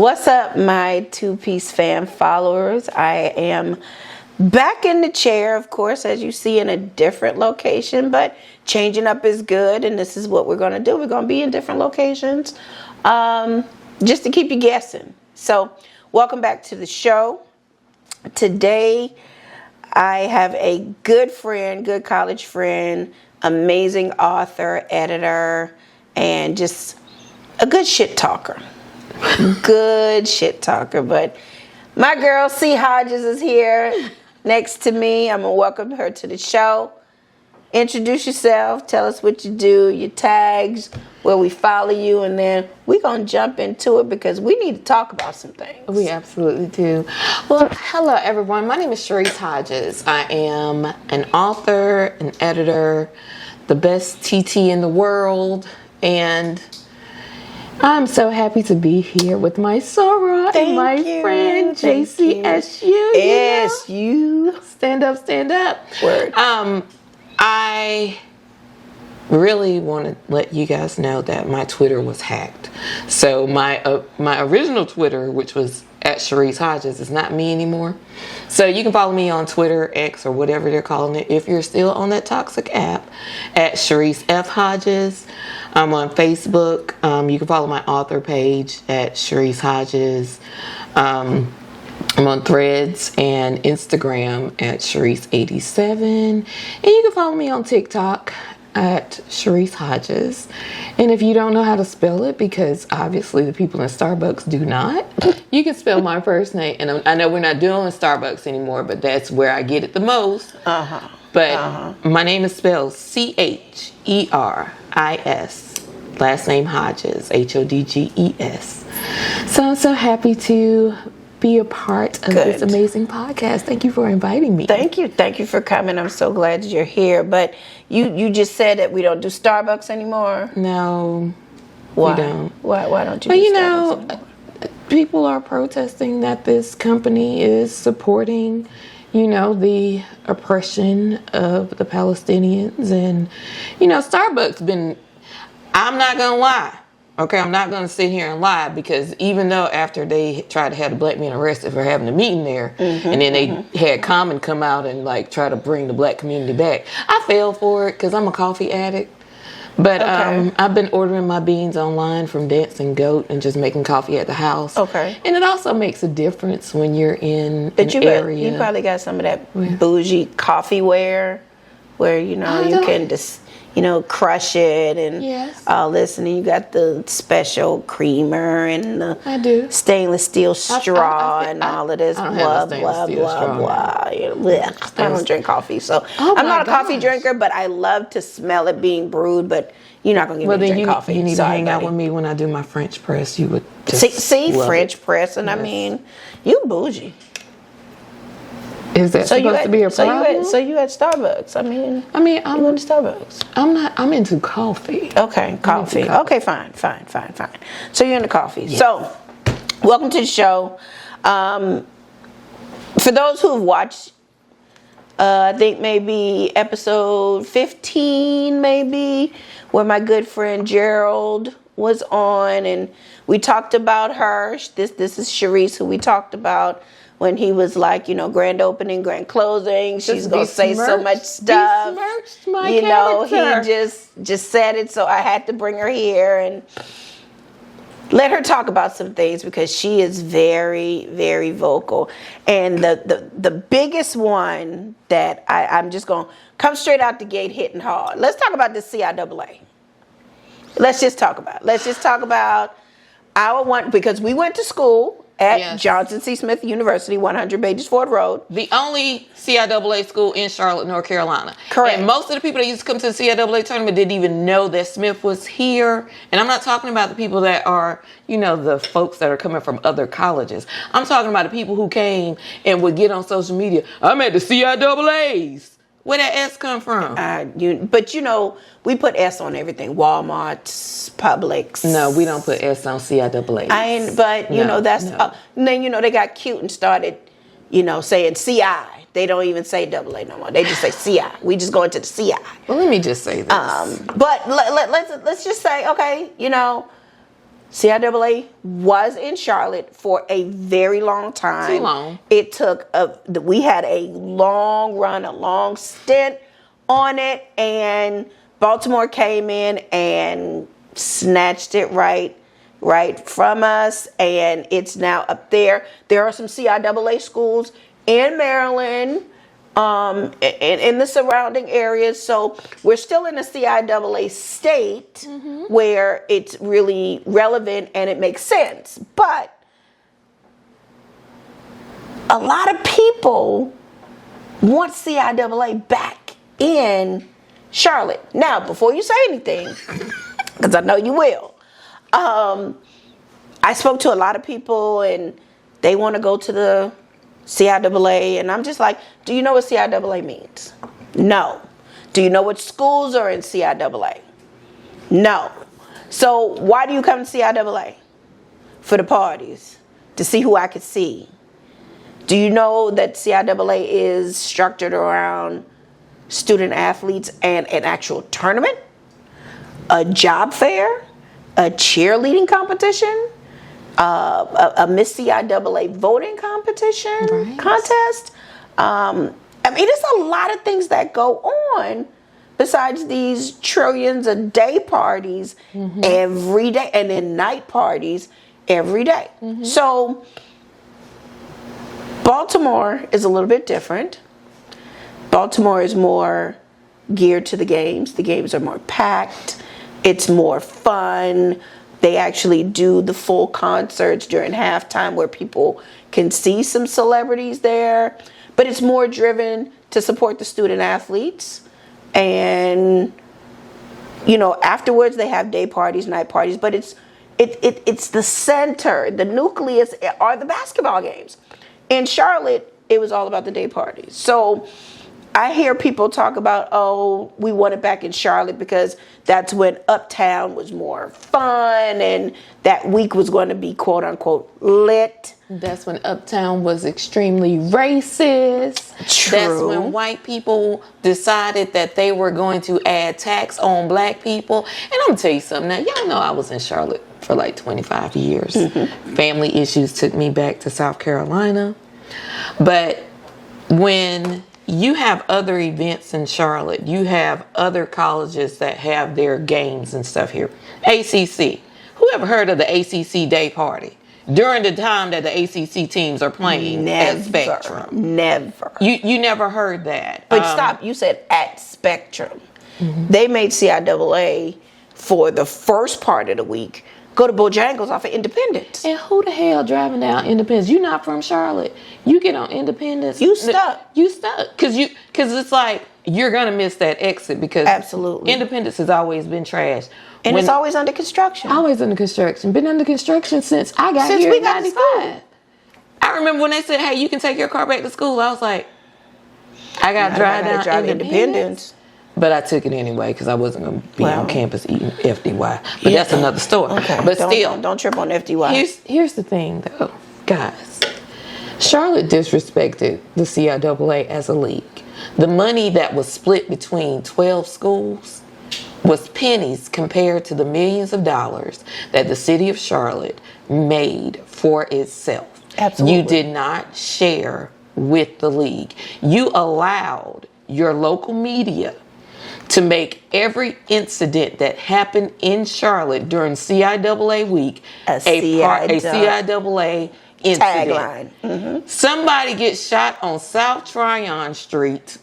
What's up, my two-piece fam followers? I am back in the chair, of course, as you see, in a different location, but changing up is good, and this is what we're going to do. We're going to be in different locations just to keep you guessing. So, welcome back to the show. Today, I have a good friend, good college friend, amazing author, editor, and just a good shit talker. Good shit talker. But my girl C. Hodges is here next to me. I'm going to welcome her to the show. Introduce yourself. Tell us what you do, your tags, where we follow you, and then we're going to jump into it because we need to talk about some things. We absolutely do. Well, hello, everyone. My name is Cheris Hodges. I am an author, an editor, the best TT in the world, and I'm so happy to be here with my Sora and my friend JCSU. SU. Stand up, stand up. Word. I really want to let you guys know that my Twitter was hacked. So my original Twitter, which was at Cheris Hodges, is not me anymore. So you can follow me on Twitter, X, or whatever they're calling it, if you're still on that toxic app, at Cheris F. Hodges. I'm on Facebook. You can follow my author page at Cheris Hodges. I'm on Threads and Instagram at Cheris87. And you can follow me on TikTok at Cheris Hodges. And if you don't know how to spell it, because obviously the people in Starbucks do not, you can spell my first name. And I know we're not doing Starbucks anymore, but that's where I get it the most. But my name is spelled Cheris. Last name Hodges, Hodges. So I'm so happy to be a part of this amazing podcast. Thank you for inviting me. Thank you for coming. I'm so glad you're here. But you just said that we don't do Starbucks anymore. No, why? We don't. Why don't you? Well, do you Starbucks know, people are protesting that this company is supporting, the oppression of the Palestinians, and Starbucks been. I'm not gonna lie. Okay, I'm not going to sit here and lie, because even though after they tried to have the black man arrested for having a meeting there, and then they had Common come out and try to bring the black community back, I fell for it because I'm a coffee addict. But I've been ordering my beans online from Dancing Goat and just making coffee at the house. Okay. And it also makes a difference when you're in an area. You probably got some of that bougie coffee ware where, you can just... crush it and all this, and then you got the special creamer and the stainless steel straw and all of this blah blah blah blah. I don't drink coffee, so I'm not a coffee drinker, but I love to smell it being brewed. But you're not gonna give me to drink coffee. You need to hang out with me when I do my French press. You would just see French press, and I mean, you bougie. Is that supposed to be a problem? So you at Starbucks? I mean, I'm into Starbucks. I'm into coffee. Okay, coffee. Okay, fine. So you're into coffee. Yes. So, welcome to the show. For those who have watched, I think maybe episode 15, maybe, where my good friend Gerald was on, and we talked about her. This is Cheris, who we talked about. When he was like, grand opening, grand closing, she's gonna say so much stuff. He just said it, so I had to bring her here and let her talk about some things, because she is very, very vocal. And the biggest one that I'm just gonna come straight out the gate hitting hard. Let's talk about the CIAA. Let's just talk about our one, because we went to school at Johnson C. Smith University, 100 Beatties Ford Road. The only CIAA school in Charlotte, North Carolina. Correct. And most of the people that used to come to the CIAA tournament didn't even know that Smith was here. And I'm not talking about the people that are, the folks that are coming from other colleges. I'm talking about the people who came and would get on social media. I'm at the CIAAs. Where that S come from? We put S on everything. Walmart, Publix. No, we don't put S on CIAA. Then they got cute and started, saying CI. They don't even say AA no more. They just say CI. We just go into the CI. Well, let me just say this. But let's just say, okay, CIAA was in Charlotte for a very long time. Too long. It took we had a long run, a long stint on it, and Baltimore came in and snatched it right from us, and it's now up there. There are some CIAA schools in Maryland, in the surrounding areas, so we're still in a CIAA state where it's really relevant and it makes sense. But a lot of people want CIAA back in Charlotte. Now, before you say anything, because I know you will, I spoke to a lot of people and they want to go to the CIAA, and I'm just like, do you know what CIAA means? No. Do you know what schools are in CIAA? No. So why do you come to CIAA? For the parties, to see who I could see. Do you know that CIAA is structured around student athletes and an actual tournament, a job fair, a cheerleading competition, a Miss CIAA voting competition, contest? I mean, there's a lot of things that go on besides these trillions of day parties every day, and then night parties every day. So Baltimore is a little bit different. Baltimore is more geared to the games. The games are more packed. It's more fun. They actually do the full concerts during halftime where people can see some celebrities there. But it's more driven to support the student athletes. And, you know, afterwards they have day parties, night parties. But it's the center, the nucleus are the basketball games. In Charlotte, it was all about the day parties. So I hear people talk about, oh, we want it back in Charlotte because that's when Uptown was more fun and that week was going to be quote unquote lit. That's when Uptown was extremely racist. True. That's when white people decided that they were going to add tax on black people. And I'm going to tell you something now. Y'all know I was in Charlotte for like 25 years. Family issues took me back to South Carolina. But when you have other events in Charlotte, you have other colleges that have their games and stuff here. ACC. Who ever heard of the ACC day party? During the time that the ACC teams are playing at Spectrum. Never. You never heard that. But stop, you said at Spectrum. They made CIAA for the first part of the week go to Bojangles off of Independence. And who the hell driving down Independence? You're not from Charlotte. You get on Independence. You stuck. You stuck. Because it's like you're going to miss that exit because Absolutely. Independence has always been trashed. And it's always under construction. Always under construction. Been under construction since I got Since here we in got to 95. school. I remember when they said, hey, you can take your car back to school. I was like, I got to drive down Independence. But I took it anyway because I wasn't going to be on campus eating FDY. But that's another story. Okay. But still. Don't trip on FDY. Here's the thing, though. Guys, Charlotte disrespected the CIAA as a league. The money that was split between 12 schools was pennies compared to the millions of dollars that the city of Charlotte made for itself. Absolutely. You did not share with the league. You allowed your local media to make every incident that happened in Charlotte during CIAA week a CIAA incident. Tagline. Somebody gets shot on South Tryon Street.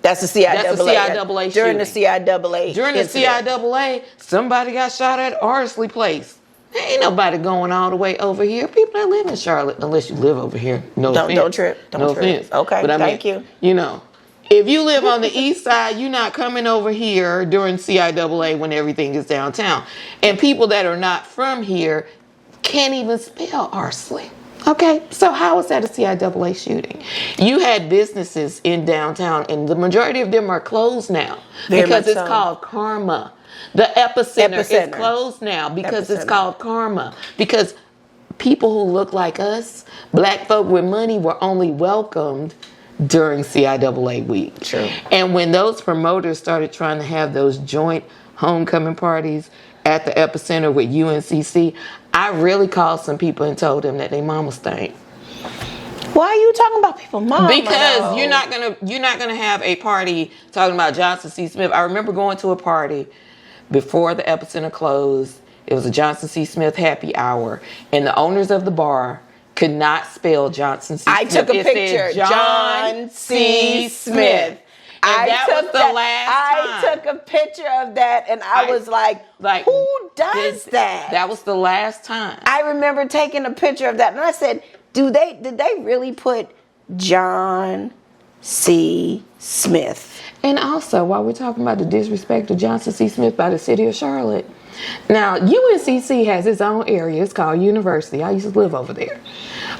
That's a CIAA. That's a CIAA during the shooting. CIAA. During incident. the CIAA, somebody got shot at Arsley Place. Ain't nobody going all the way over here. People that live in Charlotte, unless you live over here. No offense. Don't trip. Don't trip. Offense. Okay, but thank you. You know, if you live on the east side, you're not coming over here during CIAA when everything is downtown. And people that are not from here can't even spell Arsley. Okay, so how is that a CIAA shooting? You had businesses in downtown, and the majority of them are closed now because it's called Karma. The epicenter is closed now because it's called Karma. Because people who look like us, black folk with money, were only welcomed during CIAA week. True. And when those promoters started trying to have those joint homecoming parties, at the epicenter with UNCC, I really called some people and told them that they mama stank. Why are you talking about people mama? Because though? you're not gonna have a party talking about Johnson C. Smith. I remember going to a party before the epicenter closed. It was a Johnson C. Smith happy hour, and the owners of the bar could not spell Johnson C. Smith. I took a picture. John C. Smith. That was the last I time. took a picture of that, and I was like, who does that? That was the last time. I remember taking a picture of that, and I said, did they really put John C. Smith? And also, while we're talking about the disrespect of Johnson C. Smith by the city of Charlotte, now UNCC has its own area. It's called University. I used to live over there.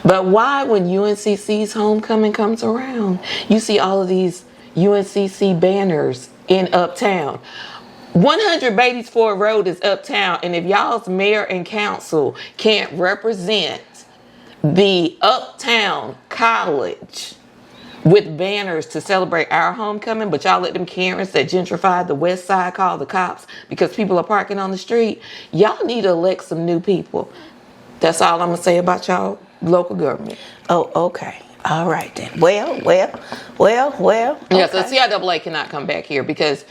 But why, when UNCC's homecoming comes around, you see all of these UNCC banners in Uptown? 100 Beatty'sford Road is Uptown, and if y'all's mayor and council can't represent the Uptown College with banners to celebrate our homecoming, but y'all let them Karens that gentrified the west side call the cops because people are parking on the street, y'all need to elect some new people. That's all I'm going to say about y'all local government. Oh, okay. All right then. Well. Okay. Yeah, so CIAA cannot come back here because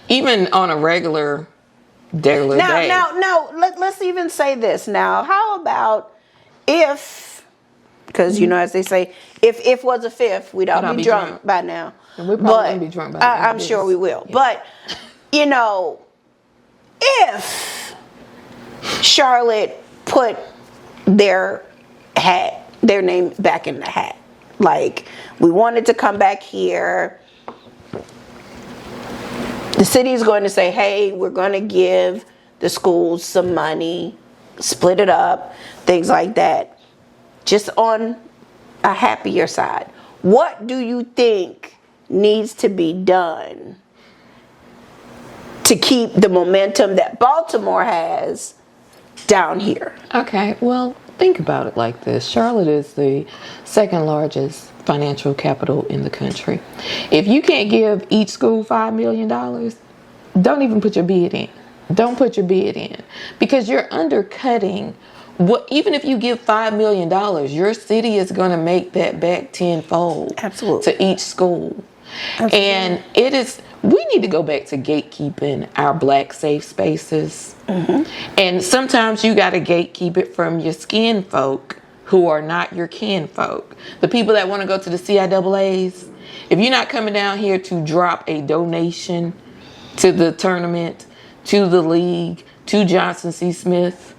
even on a regular day. Now, let's even say this now. How about if, because you know, as they say, if was a fifth, we'd all be drunk by now. And we're probably going to be drunk by now. I'm sure we will. Yeah. But, you know, if Charlotte put their name back in the hat, like we wanted to come back here, the city is going to say, hey, we're going to give the schools some money, split it up, things like that. Just on a happier side, what do you think needs to be done to keep the momentum that Baltimore has down here? Okay, well, think about it like this. Charlotte is the second largest financial capital in the country. If you can't give each school $5 million, don't even put your bid in. Don't put your bid in, because you're undercutting what. Even if you give $5 million, your city is going to make that back tenfold. Absolutely. To each school. Absolutely. And we need to go back to gatekeeping our black safe spaces. Mm-hmm. And sometimes you got to gatekeep it from your skin folk who are not your kin folk. The people that want to go to the CIAAs, if you're not coming down here to drop a donation to the tournament, to the league, to Johnson C. Smith,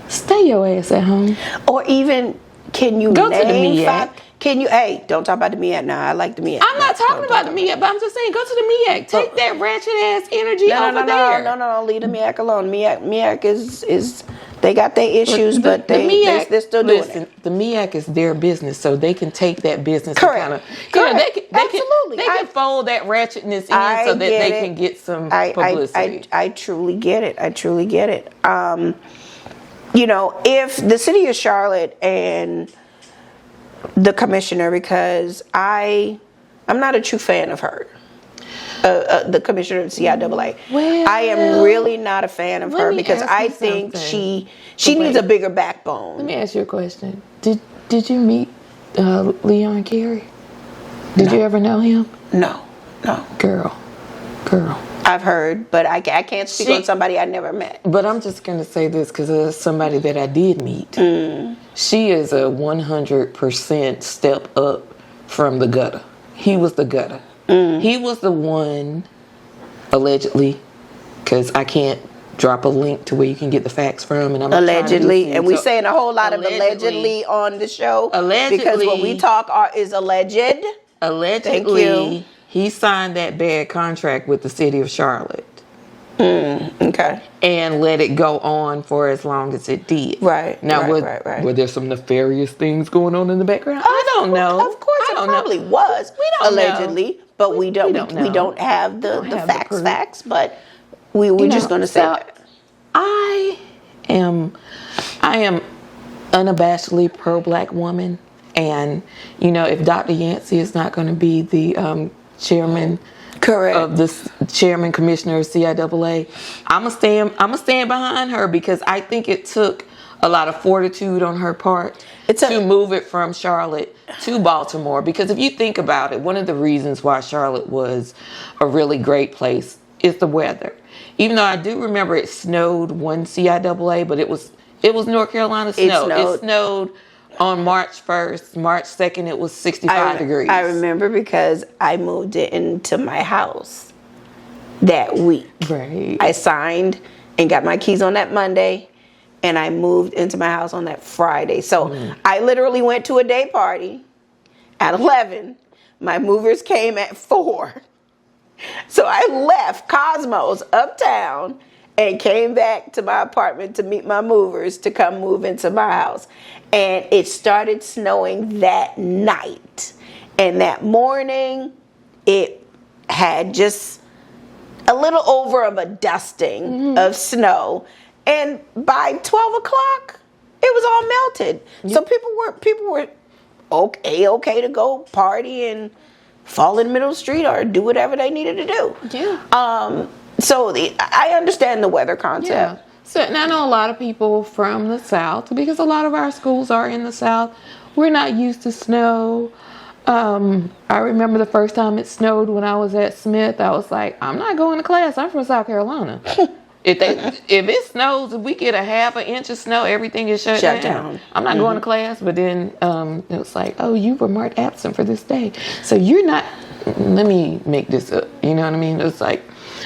stay your ass at home. Or even, can you go name to the MEAC? Hey, don't talk about the MEAC now. I like the MEAC. I'm not talking about the MEAC, but I'm just saying, go to the MEAC. Take that ratchet ass energy over there. No, leave the MEAC alone. MEAC is they got their issues, but they're still doing it. The MEAC is their business, so they can take that business. Correct. Absolutely. They can fold that ratchetness in so that they can get some publicity. I truly get it. You know, if the city of Charlotte and the commissioner, because I'm not a true fan of her, the commissioner of CIAA. Well, I am really not a fan of her because I think she needs a bigger backbone. Let me ask you a question. Did you meet Leon Carey? Did you ever know him? No. Girl. I've heard, but I can't speak on somebody I never met. But I'm just going to say this because it's somebody that I did meet. She is a 100% step up from the gutter. He was the gutter. He was the one, allegedly, because I can't drop a link to where you can get the facts from. And I'm allegedly, and we're saying a whole lot of allegedly on the show. Allegedly. Because what we talk is alleged. Allegedly. Thank you. He signed that bad contract with the city of Charlotte. Okay. And let it go on for as long as it did. Right. Now, were there some nefarious things going on in the background? I don't know. Of course, it probably was. We don't allegedly, know. But we don't have the facts. But we're just going to say that. I am unabashedly pro-black woman, and if Dr. Yancey is not going to be the chairman Correct. of the chairman commissioner of CIAA. I'm gonna stand behind her because I think it took a lot of fortitude on her part to move it from Charlotte to Baltimore. Because if you think about it, one of the reasons why Charlotte was a really great place is the weather. Even though I do remember it snowed one CIAA, but it was North Carolina snow. It snowed on March 1st. March 2nd, it was 65 degrees. I remember because I moved into my house that week. Right. I signed and got my keys on that Monday, and I moved into my house on that Friday. So I literally went to a day party at 11. My movers came at 4. So I left Cosmos uptown and came back to my apartment to meet my movers to come move into my house. And it started snowing that night. And that morning, it had just a little over of a dusting of snow. And by 12 o'clock, it was all melted. Yep. So people were okay to go party and fall in the middle of the street or do whatever they needed to do. Yeah. So I understand the weather concept. Yeah. So, and I know a lot of people from the South, because a lot of our schools are in the South. We're not used to snow. I remember the first time it snowed when I was at Smith. I was like, I'm not going to class. I'm from South Carolina. If it snows, if we get a half an inch of snow, everything is shut down. I'm not going to class. But then it was like, oh, you were marked absent for this day, so you're not. Let me make this up. You know what I mean? It's like,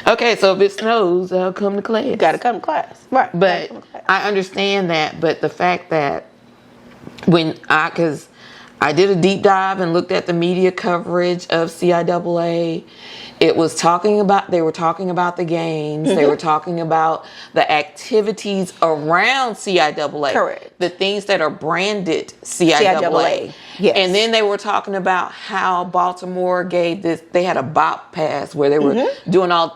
okay, so if it snows, I'll come to class. Got to come to class, right? But I understand that. But the fact that because I did a deep dive and looked at the media coverage of CIAA. They were talking about the games. They were talking about the activities around CIAA. Correct. The things that are branded CIAA. Yes. And then they were talking about how Baltimore they had a BOP pass where they were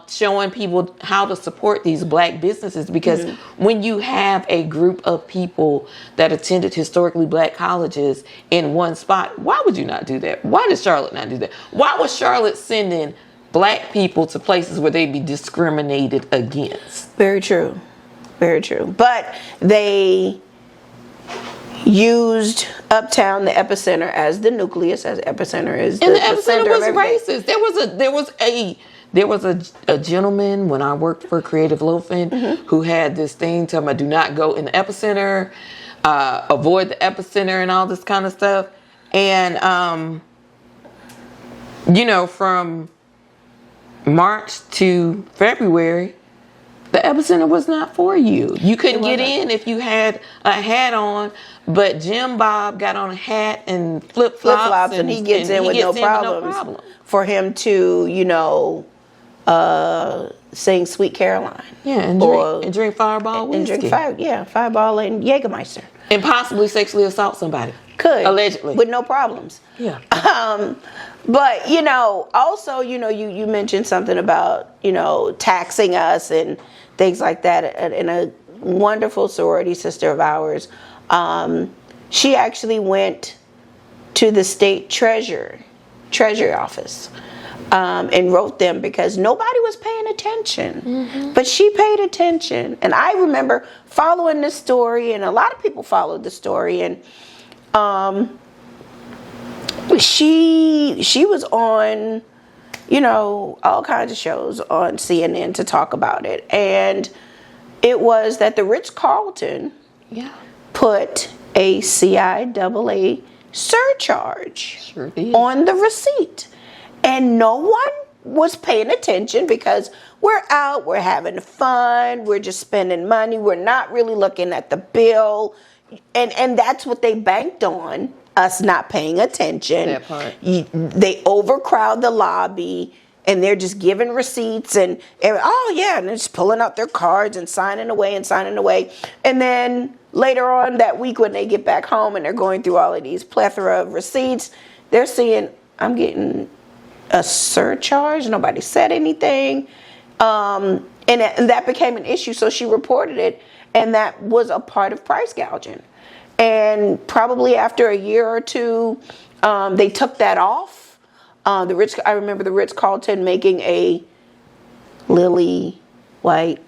showing people how to support these black businesses. Because when you have a group of people that attended historically black colleges in one spot, why would you not do that? Why did Charlotte not do that? Why was Charlotte sending black people to places where they'd be discriminated against? Very true. Very true. But they used Uptown, the epicenter, as the nucleus, as epicenter is the and the epicenter was racist. There was a gentleman when I worked for Creative Loafing who had this thing telling me, do not go in the epicenter, avoid the epicenter and all this kind of stuff. And from March to February, the epicenter was not for you. You couldn't get in if you had a hat on, but Jim Bob got on a hat and flip-flops and he gets in with no problems. For him to, sing Sweet Caroline. Yeah, and drink Fireball whiskey. And drink Fireball and Jägermeister. And possibly sexually assault somebody. Could. Allegedly. With no problems. Yeah. But, also, you mentioned something about, taxing us and things like that. And a wonderful sorority sister of ours, she actually went to the state treasury office and wrote them because nobody was paying attention. But she paid attention. And I remember following this story, and a lot of people followed the story, and she was on, all kinds of shows on CNN to talk about it. And it was that the Ritz-Carlton put a CIAA surcharge on the receipt. And no one was paying attention because we're out, we're having fun, we're just spending money, we're not really looking at the bill. And that's what they banked on, us not paying attention. That part. They overcrowd the lobby, and they're just giving receipts and they're just pulling out their cards and signing away. And then later on that week when they get back home and they're going through all of these plethora of receipts, they're seeing, I'm getting a surcharge. Nobody said anything. And that became an issue. So she reported it, and that was a part of price gouging. And probably after a year or two, they took that off. I remember the Ritz-Carlton making a lily white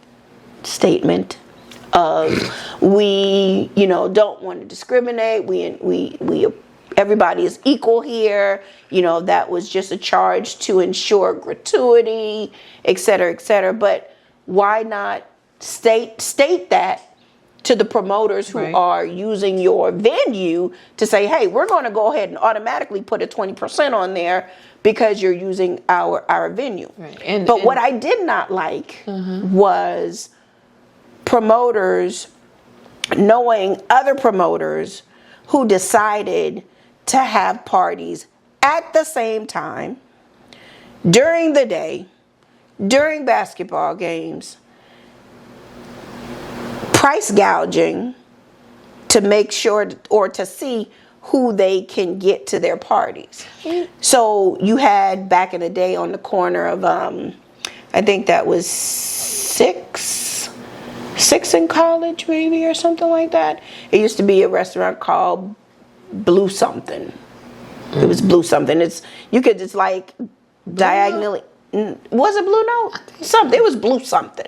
statement of, we, don't want to discriminate. We everybody is equal here. That was just a charge to ensure gratuity, et cetera, et cetera. But why not state that to the promoters who are using your venue to say, hey, we're going to go ahead and automatically put a 20% on there because you're using our venue. Right. But what I did not like was promoters knowing other promoters who decided to have parties at the same time, during the day, during basketball games, price gouging to make sure or to see who they can get to their parties. So you had back in the day on the corner of I think that was six in College maybe or something like that. It used to be a restaurant called Blue something. It was Blue something. You could just like diagonally. Was it Blue Note? Something. It was Blue something.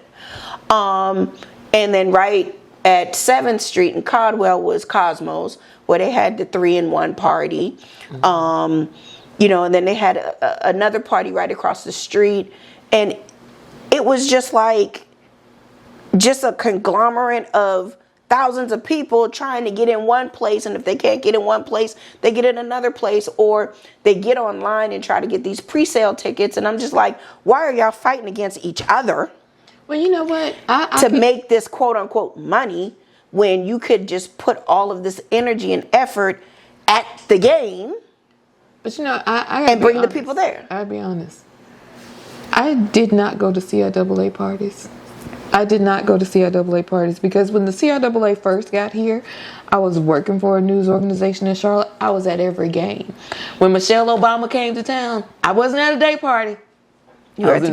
And then right at 7th Street in Caldwell was Cosmos, where they had the 3-in-1 party. And then they had another party right across the street. And it was just a conglomerate of thousands of people trying to get in one place. And if they can't get in one place, they get in another place, or they get online and try to get these pre-sale tickets. And I'm just like, why are y'all fighting against each other? Well, you know what? To make this quote unquote money when you could just put all of this energy and effort at the game. But I and bring the people there. I'll be honest. I did not go to CIAA parties. I did not go to CIAA parties because when the CIAA first got here, I was working for a news organization in Charlotte. I was at every game. When Michelle Obama came to town, I wasn't at a day party. I was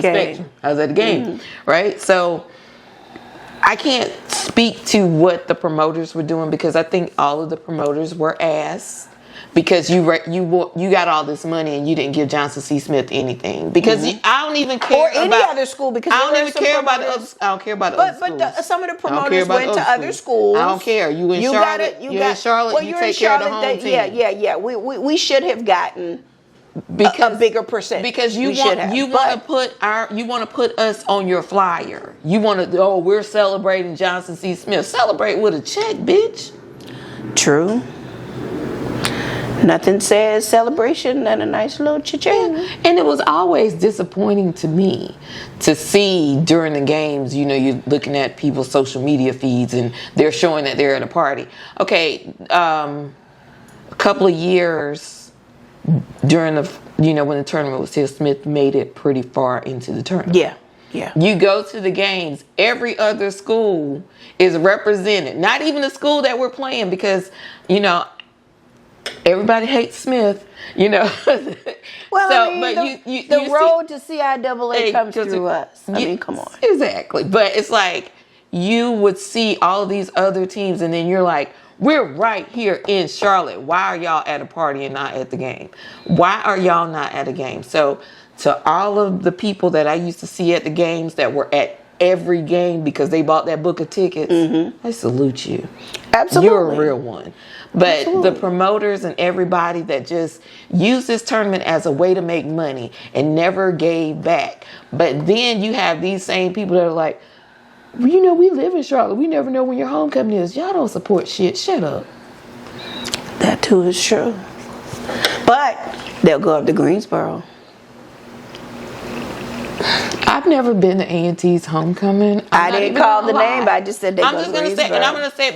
at the game, right? So I can't speak to what the promoters were doing because I think all of the promoters were ass because you got all this money and you didn't give Johnson C. Smith anything because I don't even care or any other school because I don't even care about the other. I don't care about the other schools. But some of the promoters went to other schools. I don't care. You in Charlotte. You're in Charlotte. Well, you take care of the home team. Yeah. We should have gotten a bigger percent because you want to put us on your flyer. You want to we're celebrating Johnson C. Smith. Celebrate with a check, bitch. True. Nothing says celebration than a nice little cha-ching. And it was always disappointing to me to see during the games, you're looking at people's social media feeds and they're showing that they're at a party. Okay, a couple of years during the, when the tournament was here, Smith made it pretty far into the tournament. Yeah. You go to the games, every other school is represented. Not even the school that we're playing because, everybody hates Smith, Well, the road to CIAA comes through us. Come on. Exactly. But it's like you would see all of these other teams and then you're like, we're right here in Charlotte. Why are y'all at a party and not at the game? Why are y'all not at a game? So to all of the people that I used to see at the games that were at every game because they bought that book of tickets, I salute you. Absolutely. You're a real one. But the promoters and everybody that just used this tournament as a way to make money and never gave back. But then you have these same people that are like, we live in Charlotte. We never know when your homecoming is. Y'all don't support shit. Shut up. That too is true. But they'll go up to Greensboro. I've never been to A&T's homecoming. I didn't call the name, but I just said they go to Greensboro. I'm just going to say, and I'm going to say it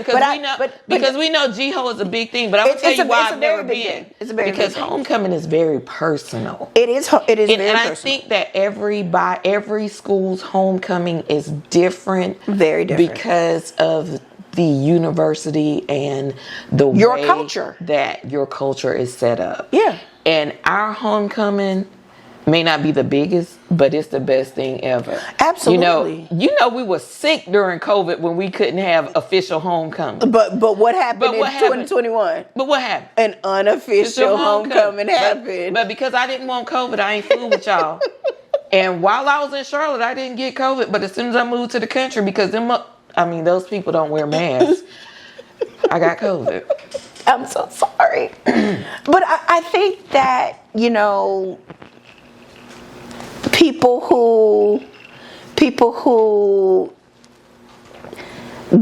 because we know G-Ho is a big thing, but I'm going to tell you why I've never been. It's a very because big homecoming is very personal. It is very personal. And I think that every school's homecoming is different. Very different. Because of the university and the culture that your culture is set up. Yeah. And our homecoming, may not be the biggest, but it's the best thing ever. Absolutely. You know, we were sick during COVID when we couldn't have official homecoming. But what happened in 2021? But what happened? An unofficial homecoming happened. But because I didn't want COVID, I ain't fooling with y'all. And while I was in Charlotte, I didn't get COVID. But as soon as I moved to the country, because those people don't wear masks, I got COVID. I'm so sorry. But I think that, you know, people who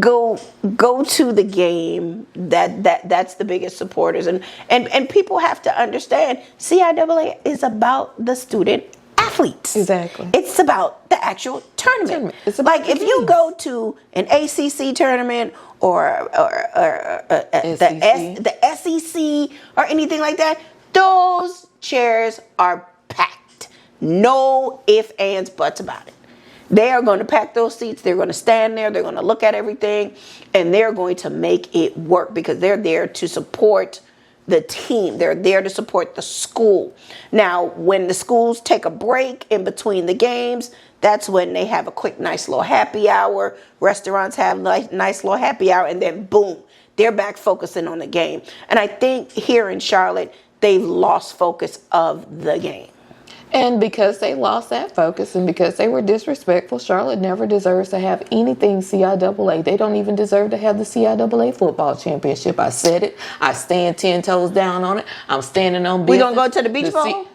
go to the game, that's the biggest supporters, and people have to understand CIAA is about the student athletes. Exactly. It's about the actual tournament. It's about like if you go to an ACC tournament or the SEC or anything like that, those chairs are packed. No ifs, ands, buts about it. They are going to pack those seats. They're going to stand there. They're going to look at everything, and they're going to make it work because they're there to support the team. They're there to support the school. Now, when the schools take a break in between the games, that's when they have a quick, nice little happy hour. Restaurants have nice little happy hour, and then boom, they're back focusing on the game. And I think here in Charlotte, they've lost focus of the game. And because they lost that focus and because they were disrespectful, Charlotte never deserves to have anything CIAA. They don't even deserve to have the CIAA football championship. I said it. I stand 10 toes down on it. I'm standing on business. We gonna go to the Beach Bowl?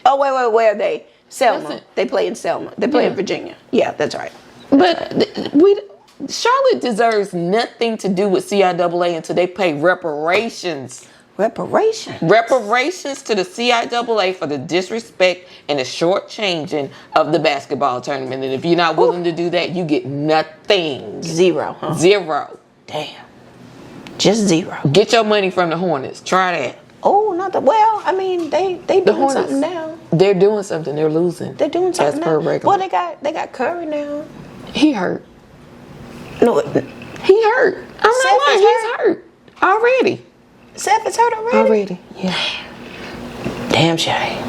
Oh, wait, where are they? Selma. They play in Selma. They play in Virginia. Yeah, that's right. But Charlotte deserves nothing to do with CIAA until they pay reparations. Reparations to the CIAA for the disrespect and the shortchanging of the basketball tournament. And if you're not willing to do that, you get nothing. Zero, huh? Zero. Damn. Just zero. Get your money from the Hornets. Try that. Oh, not the. Well, I mean, they doing something now. They're doing something. They're losing. They're doing something as per now. regular. Well, they got Curry now. He hurt. No, he hurt. I'm not lying. He's hurt already. Seth is hurt already? Yeah. Damn shame.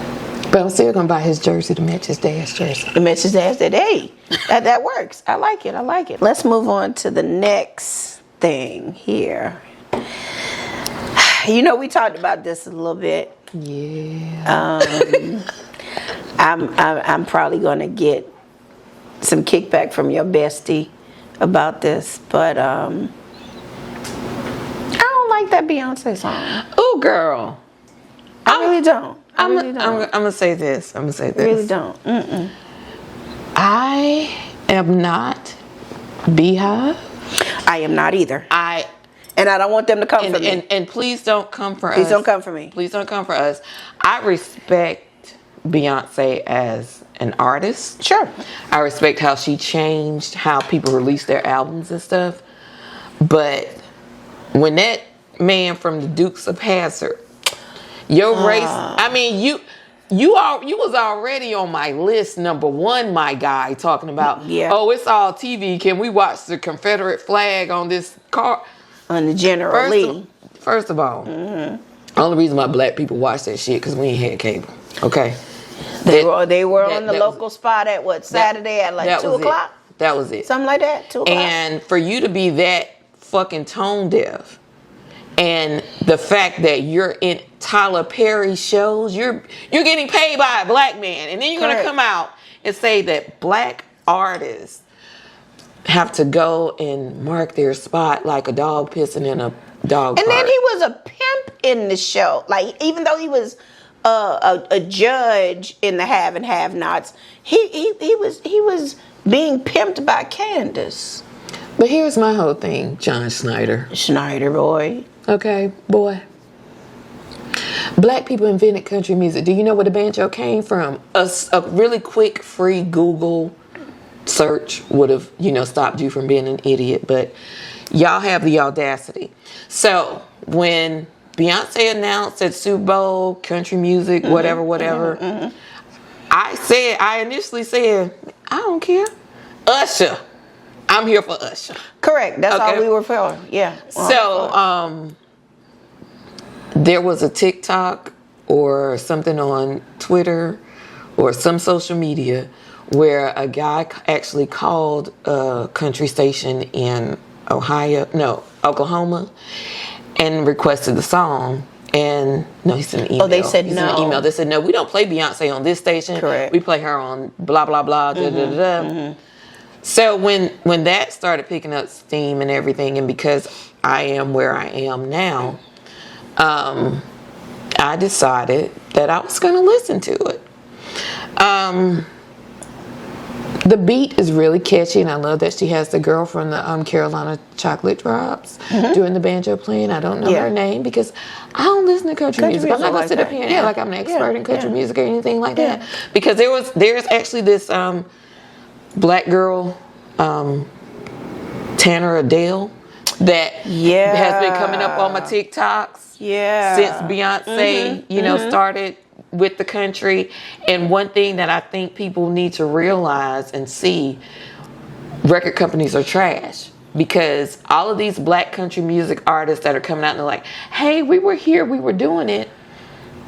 But I'm still going to buy his jersey to match his dad's jersey. To match his dad's jersey. Hey, that works. I like it. Let's move on to the next thing here. You know, we talked about this a little bit. Yeah. I'm probably going to get some kickback from your bestie about this, but that Beyonce song. Oh, girl. I really don't. I'm gonna say this. I really don't. Mm-mm. I am not Beehive. I am not either. And I don't want them to come for me. And please don't come for us. Please don't come for me. Please don't come for us. I respect Beyonce as an artist. Sure. I respect how she changed how people release their albums and stuff. But when that man from the Dukes of Hazzard, your race, I mean, you was already on my list, number one, my guy, talking about, oh, it's all TV. Can we watch the Confederate flag on this car? On the General Lee. First of all, only reason why black people watch that shit because we ain't had cable. Okay. They were on the local spot at what, Saturday at like 2 o'clock? That was it. Something like that, 2 o'clock. And for you to be that fucking tone deaf, and the fact that you're in Tyler Perry shows, you're getting paid by a black man, and then you're gonna come out and say that black artists have to go and mark their spot like a dog pissing in a dog park. And then he was a pimp in the show. Like, even though he was a judge in the have and have nots, he was being pimped by Candace. But here's my whole thing, John Schneider. Schneider boy. Okay, boy. Black people invented country music. Do you know where the banjo came from? A really quick, free Google search would have, stopped you from being an idiot. But y'all have the audacity. So when Beyonce announced at Super Bowl, country music, whatever, I initially said, I don't care. Usher. I'm here for Usher. Correct. That's all we were for. Yeah. So, there was a TikTok or something on Twitter or some social media where a guy actually called a country station in Oklahoma, and requested the song. And no, he sent an email. Oh, they said He sent an email. They said, no, we don't play Beyonce on this station. Correct. We play her on blah, blah, blah, da, da, da, da. So when that started picking up steam and everything, and because I am where I am now, I decided that I was going to listen to it. The beat is really catchy, and I love that she has the girl from the Carolina Chocolate Drops doing the banjo playing. I don't know her name because I don't listen to country music. I'm not going to sit up here and act like I'm an expert in country music or anything like that. Because there's actually this black girl, Tanner Adele, that has been coming up on my TikToks since Beyonce, started with the country. And one thing that I think people need to realize and see, record companies are trash, because all of these black country music artists that are coming out and they're like, hey, we were here, we were doing it.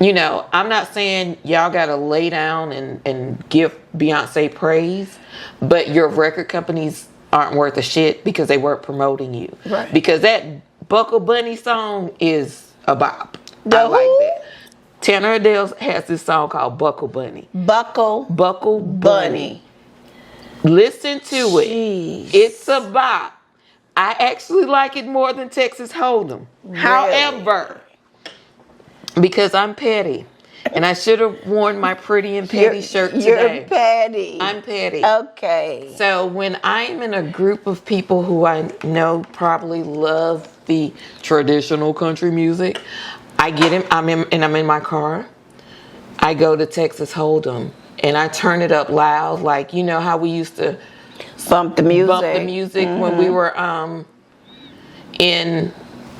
I'm not saying y'all gotta lay down and give Beyonce praise, but your record companies aren't worth a shit because they weren't promoting you. Right. Because that Buckle Bunny song is a bop. I like that. Tanner Adele has this song called Buckle Bunny. Buckle Bunny. Listen to it. It's a bop. I actually like it more than Texas Holdem. Really? However, because I'm petty, and I should have worn my pretty and petty shirt today. You're petty. I'm petty. Okay. So when I'm in a group of people who I know probably love the traditional country music, I get him. I'm in my car. I go to Texas Holdem and I turn it up loud, like how we used to bump the music when we were in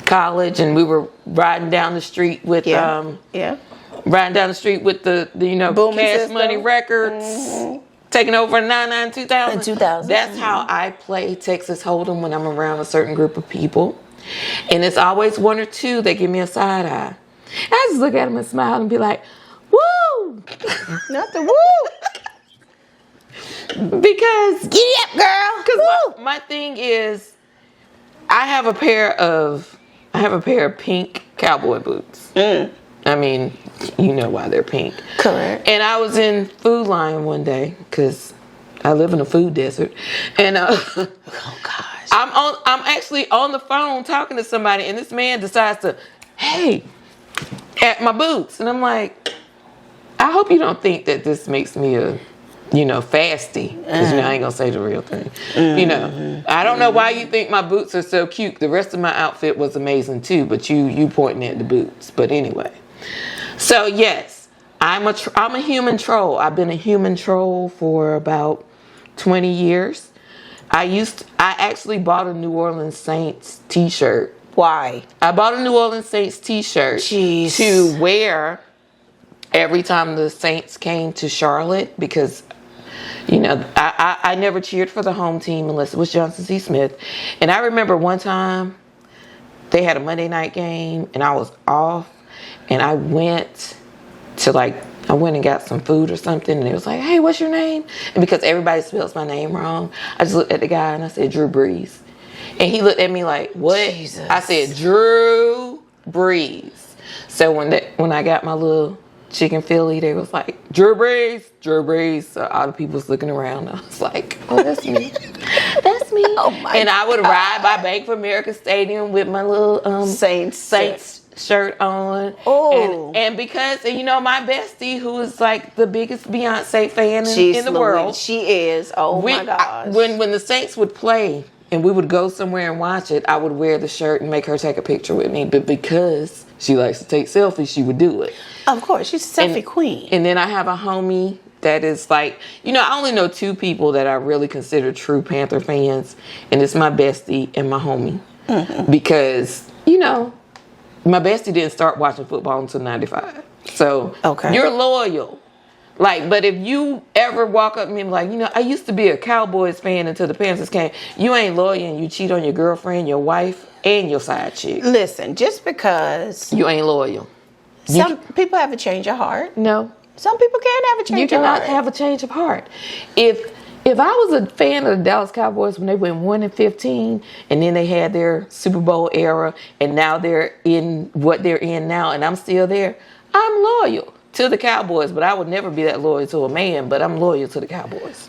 college, and we were riding down the street with riding down the street with the Booming Cash system. Money Records. Taking over 99 2000. That's how I play Texas Holdem when I'm around a certain group of people. And it's always one or two that give me a side eye. I just look at them and smile and be like, woo! Not the woo! Because giddy up, girl. Because my thing is, I have a pair of pink cowboy boots. I mean, you know why they're pink. Correct. And I was in Food Lion one day because I live in a food desert, and oh gosh, I'm actually on the phone talking to somebody, and this man decides to, hey, at my boots, and I'm like, I hope you don't think that this makes me a fasty, because I ain't gonna say the real thing. I don't know why you think my boots are so cute. The rest of my outfit was amazing too, but you pointing at the boots. But anyway, so yes, I'm a human troll. I've been a human troll for about 20 years. I actually bought a New Orleans Saints t-shirt. Why? I bought a New Orleans Saints t-shirt to wear every time the Saints came to Charlotte, because I never cheered for the home team unless it was Johnson C. Smith. And I remember one time they had a Monday night game and I was off, and I went and got some food or something, and it was like, hey, what's your name? And because everybody spells my name wrong, I just looked at the guy and I said, Drew Brees. And he looked at me like, what? Jesus. I said, Drew Brees. So when I got my little chicken Philly, they was like, Drew Brees. So all the people was looking around. I was like, oh, that's me. That's me. Oh my And I would ride by Bank of America Stadium with my little Saints shirt on. Oh. And because, my bestie, who is like the biggest Beyonce fan in the world. She is. Oh my gosh. When the Saints would play and we would go somewhere and watch it, I would wear the shirt and make her take a picture with me. But because she likes to take selfies, she would do it. Of course, she's a selfie queen. And then I have a homie that is like, I only know two people that I really consider true Panther fans, and it's my bestie and my homie. Because, my bestie didn't start watching football until 95. So you're loyal. But if you ever walk up to me and be like, I used to be a Cowboys fan until the Panthers came, you ain't loyal and you cheat on your girlfriend, your wife, and your side chick. Listen, just because you ain't loyal. Some people have a change of heart. No. Some people can't have a change You of cannot heart. have a change of heart. If I was a fan of the Dallas Cowboys when they went 1-15, and then they had their Super Bowl era, and now they're in what they're in now, and I'm still there, I'm loyal to the Cowboys. But I would never be that loyal to a man. But I'm loyal to the Cowboys.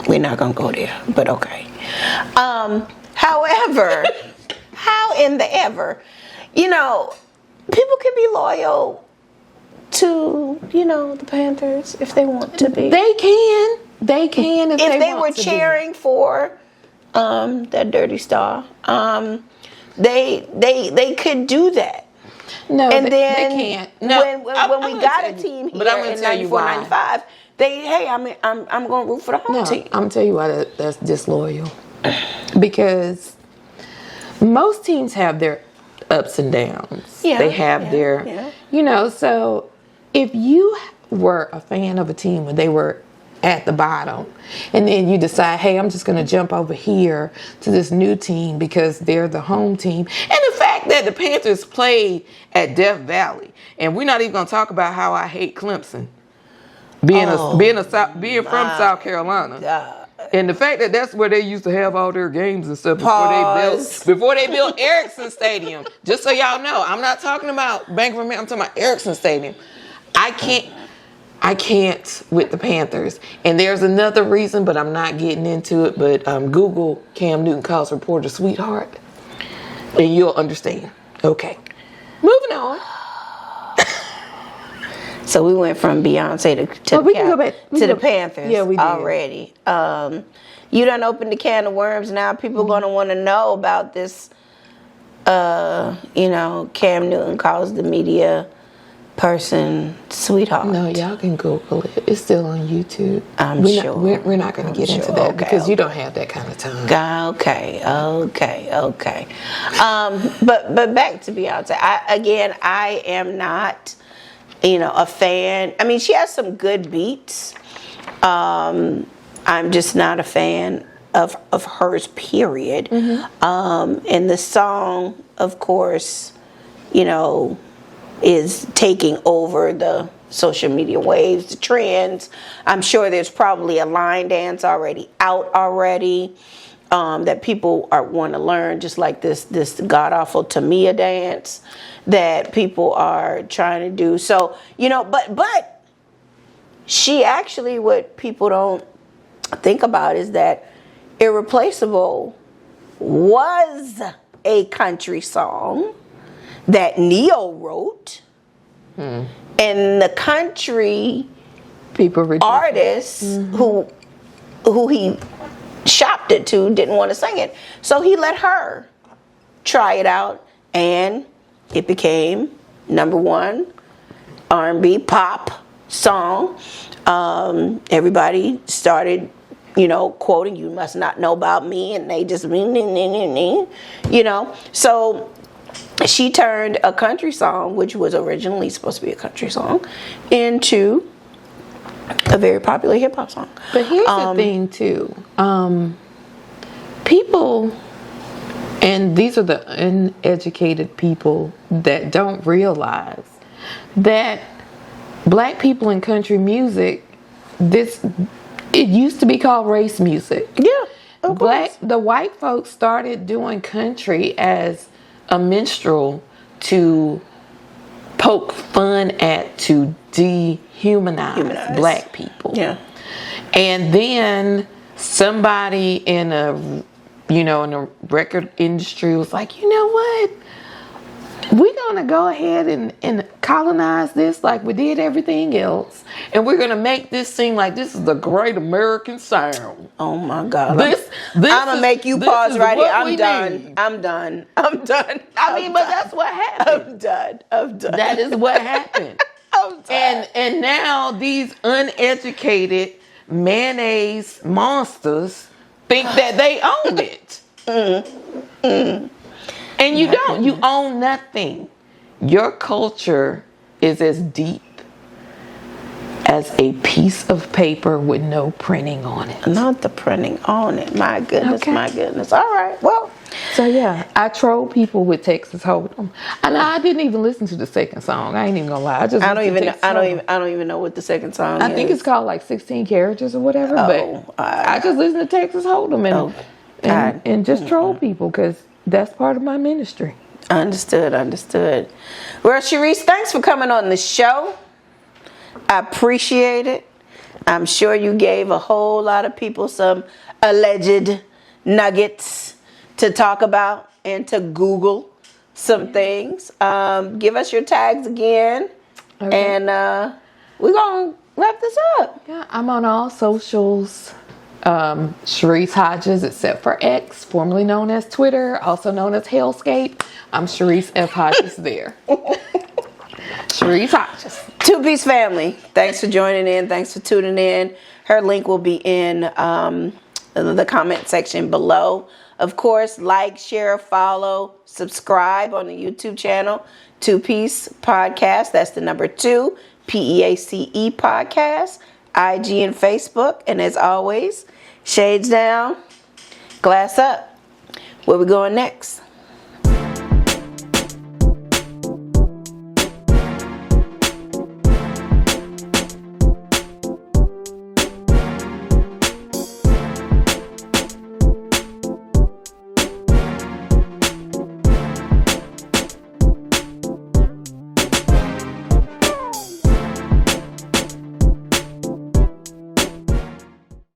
We're not gonna go there, but okay. However, how in the ever, people can be loyal to, the Panthers if they want to be. They can if they were want to be. cheering for that dirty star. They could do that. No, And they can't. No, when we got a team here in 94, 95, I'm going to root for the home team. I'm going to tell you why that's disloyal. Because most teams have their ups and downs. Yeah, they have their, so if you were a fan of a team when they were at the bottom, and then you decide, hey, I'm just going to jump over here to this new team because they're the home team. And the fact that the Panthers played at Death Valley, and we're not even going to talk about how I hate Clemson, being from South Carolina. God. And the fact that that's where they used to have all their games and stuff before they built Erickson Stadium. Just so y'all know, I'm not talking about Bank of America, I'm talking about Erickson Stadium. I can't with the Panthers. And there's another reason, but I'm not getting into it. But Google Cam Newton calls reporter sweetheart, and you'll understand. Okay. Moving on. So we went from Beyonce to the Panthers. Yeah, we did. Already. You done opened the can of worms. Now people are going to want to know about this, Cam Newton calls the media person sweetheart. No, y'all can Google it. It's still on YouTube. We're not going to get into that because you don't have that kind of time. Okay. But back to Beyonce. I am not, a fan. I mean, she has some good beats. I'm just not a fan of hers, period. Mm-hmm. And the song, of course, is taking over the social media waves, the trends. I'm sure there's probably a line dance out already that people want to learn, just like this god-awful Tamia dance that people are trying to do. So, but she actually, what people don't think about is that Irreplaceable was a country song that Neo wrote, and the country artists who he shopped it to didn't want to sing it, so he let her try it out, and it became #1 R&B pop song. Everybody started, quoting, "You must not know about me," and they just so she turned a country song, which was originally supposed to be a country song, into a very popular hip hop song. But here's the thing too. People, and these are the uneducated people that don't realize that black people in country music, it used to be called race music. Yeah. Of course. The white folks started doing country as a minstrel to poke fun at, to dehumanize black people. Yeah. And then somebody in a record industry was like, you know what? We're going to go ahead and colonize this like we did everything else. And we're going to make this seem like this is the great American sound. Oh, my God. I'm going to make you pause right here. I'm done. I mean, but that's what happened. I'm done. That is what happened. I'm done. And now these uneducated mayonnaise monsters think that they own it. And you don't. You own nothing. Your culture is as deep as a piece of paper with no printing on it. Not the printing on it. My goodness, my goodness. All right. Well, So yeah, I troll people with Texas Holdem, and I didn't even listen to the second song. I ain't even gonna lie. I just I don't listened to even know, Texas Hold'em. I don't even know what the second song is. I think it's called like 16 characters or whatever. But I just listen to Texas Holdem and just troll people because that's part of my ministry. Understood. Well, Cheris, thanks for coming on the show. I appreciate it. I'm sure you gave a whole lot of people some alleged nuggets to talk about and to Google some things. Give us your tags again. Okay. And we're going to wrap this up. Yeah, I'm on all socials. Cheris Hodges, except for X, formerly known as Twitter, also known as Hellscape. I'm Cheris F. Hodges there. Cheris Hodges. Two-Piece family, thanks for joining in. Thanks for tuning in. Her link will be in the comment section below. Of course, like, share, follow, subscribe on the YouTube channel, Two-Piece Podcast. That's the number 2, PEACE Podcast, IG and Facebook. And as always, shades down, glass up. Where we going next?